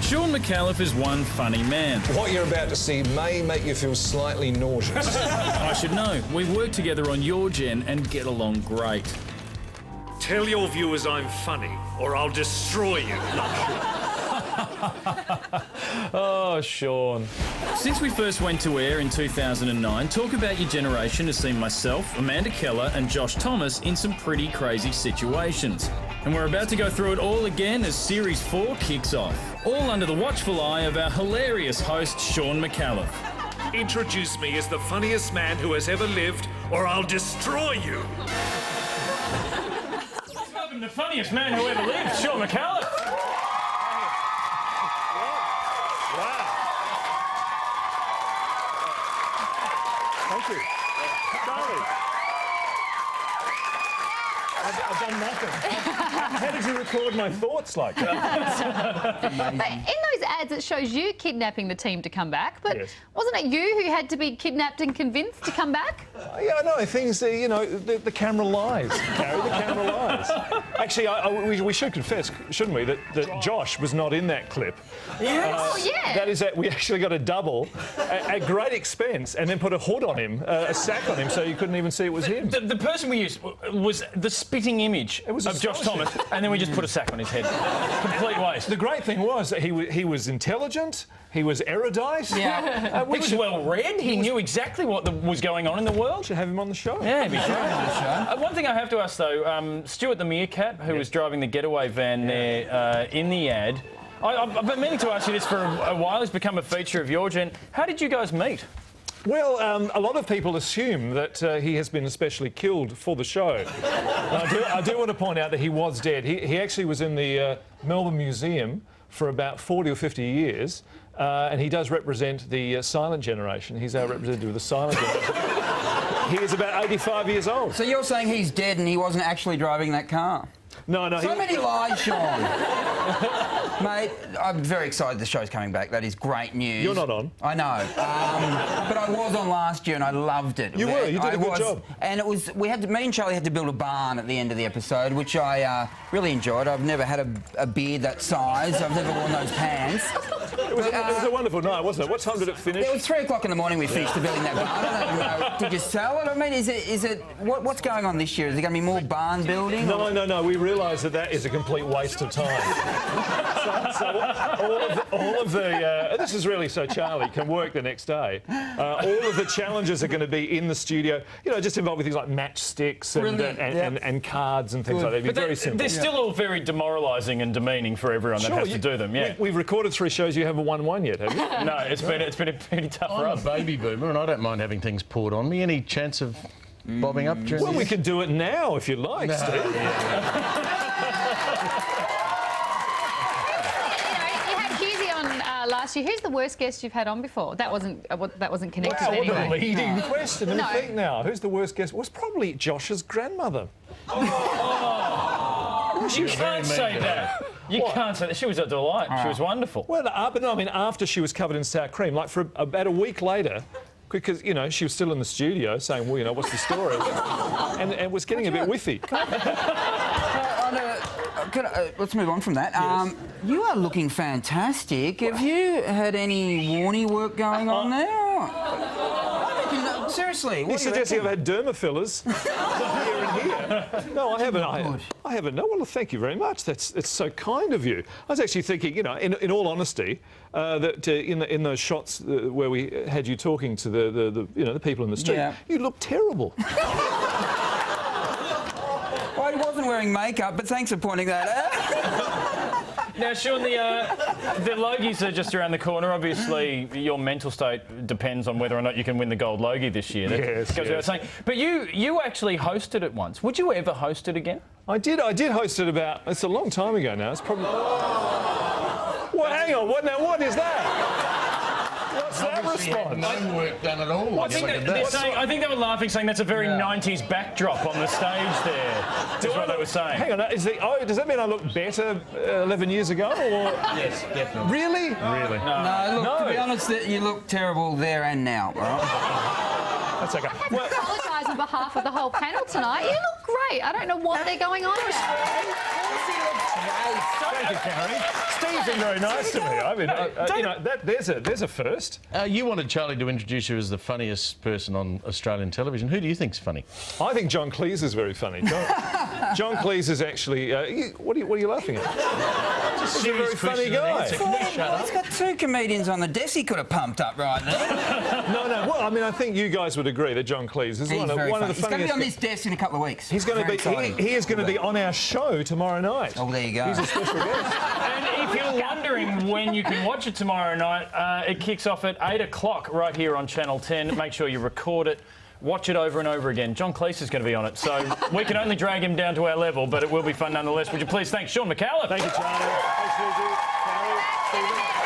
Shaun Micallef is one funny man. What you're about to see may make you feel slightly nauseous. I should know. We work together on Your Gen and get along great. Tell your viewers I'm funny, or I'll destroy you. Oh, Shaun. Since we first went to air in 2009, Talk About Your Generation has seen myself, Amanda Keller and Josh Thomas in some pretty crazy situations. And we're about to go through it all again as Series 4 kicks off. All under the watchful eye of our hilarious host, Shaun Micallef. Introduce me as the funniest man who has ever lived, or I'll destroy you. I'm the funniest man who ever lived, Shaun Micallef. Thank you. Charlie. I've done nothing. How did you record my thoughts like that? But in those ads, it shows you kidnapping the team to come back. But Yes. wasn't it you who had to be kidnapped and convinced to come back? Yeah, I know. Things, the camera lies, Carrie. The camera lies. Actually, we should confess, shouldn't we, that Josh was not in that clip. Oh, yeah. That is that we actually got a double at great expense and then put a hood on him, a sack on him, so you couldn't even see it was him. The person we used was the spitting image was of Josh Thomas, and then we just put a sack on his head. Complete waste. The great thing was that he was intelligent, he was erudite. Yeah. He was well read. He knew exactly what was going on in the world. Should have him on the show. Yeah, he'd be great on the show. One thing I have to ask though, Stuart the meerkat, who was driving the getaway van there in the ad. I've been meaning to ask you this for a while. He's become a feature of Your Gen. How did you guys meet? Well, a lot of people assume that he has been especially killed for the show. I do want to point out that he was dead. He actually was in the Melbourne Museum for about 40 or 50 years, and he does represent the silent generation. He's our representative of the silent generation. He is about 85 years old. So you're saying he's dead and he wasn't actually driving that car? No. So many lies, Shaun. Mate, I'm very excited the show's coming back. That is great news. You're not on. I know. But I was on last year and I loved it. You were. You did a good job. And me and Charlie had to build a barn at the end of the episode, which I really enjoyed. I've never had a beard that size. I've never worn those pants. It was a wonderful night, wasn't it? What time did it finish? It was 3 o'clock in the morning we finished building that barn. I don't know. Did you sell it? I mean, is it what's going on this year? Is there going to be more barn building? No. We realise that is a complete waste of time. all of the this is really so Charlie can work the next day. All of the challenges are going to be in the studio. Just involved with things like matchsticks and cards and things like that. It'd be very simple. They're still all very demoralising and demeaning for everyone that has to do them. Yeah. We've recorded 3 shows. You haven't won one yet, have you? No, it's been a pretty tough I'm run. a baby boomer and I don't mind having things poured on me. Any chance of bobbing up during Well, we can do it now if you like, Steve. You had Husey on last year. Who's the worst guest you've had on before? That wasn't connected Wow, what anyway. a leading question. Let me No. think now. Who's the worst guest? It was probably Josh's grandmother. You can't say that. You can't say that. She was a delight. She was wonderful. Well, but no, I mean, after she was covered in sour cream, like for about a week later, because, she was still in the studio saying, well, what's the story? and was getting a bit whiffy. Let's move on from that. Yes. You are looking fantastic. Have you had any Warnie work going on there? Seriously, You're suggesting I've had derma fillers here and here. No, I haven't. I haven't. No, well, thank you very much. It's so kind of you. I was actually thinking, in all honesty, that in those shots where we had you talking to the people in the street, you look terrible. Well, he wasn't wearing makeup, but thanks for pointing that out. Now, Shaun, the Logies are just around the corner. Obviously, your mental state depends on whether or not you can win the gold Logie this year. That goes without saying. But you actually hosted it once. Would you ever host it again? I did host it it's a long time ago now. It's probably... Well, hang on. What is that? What's that response? No work done at all. I think they were laughing, saying that's a very 90s backdrop on the stage there. That's what they were saying. Hang on, does that mean I look better 11 years ago? Or... Yes, definitely. Really? Really. No, look, to be honest, you look terrible there and now, all right? That's okay. I apologise on behalf of the whole panel tonight. You look great. great. I don't know what they're going on about. Thank you, Carrie. Steve's been very nice to me. I mean, you know, there's a first. You wanted Charlie to introduce you as the funniest person on Australian television. Who do you think's funny? I think John Cleese is very funny. John Cleese is actually... what are you laughing at? He's a very funny guy. He's got two comedians on the desk he could have pumped up right there. No. Well, I mean, I think you guys would agree that John Cleese is one of the funniest... He's going to be on this desk in a couple of weeks. He's going to be... He is going to be on our show tomorrow night. Oh, there you go. He's a special guest. And if you're wondering when you can watch it tomorrow night, it kicks off at 8 o'clock right here on Channel 10. Make sure you record it. Watch it over and over again. John Cleese is going to be on it, so we can only drag him down to our level, but it will be fun nonetheless. Would you please thank Shaun Micallef? Thank you, Charlie. Thanks, Susie. Carrie, Stephen.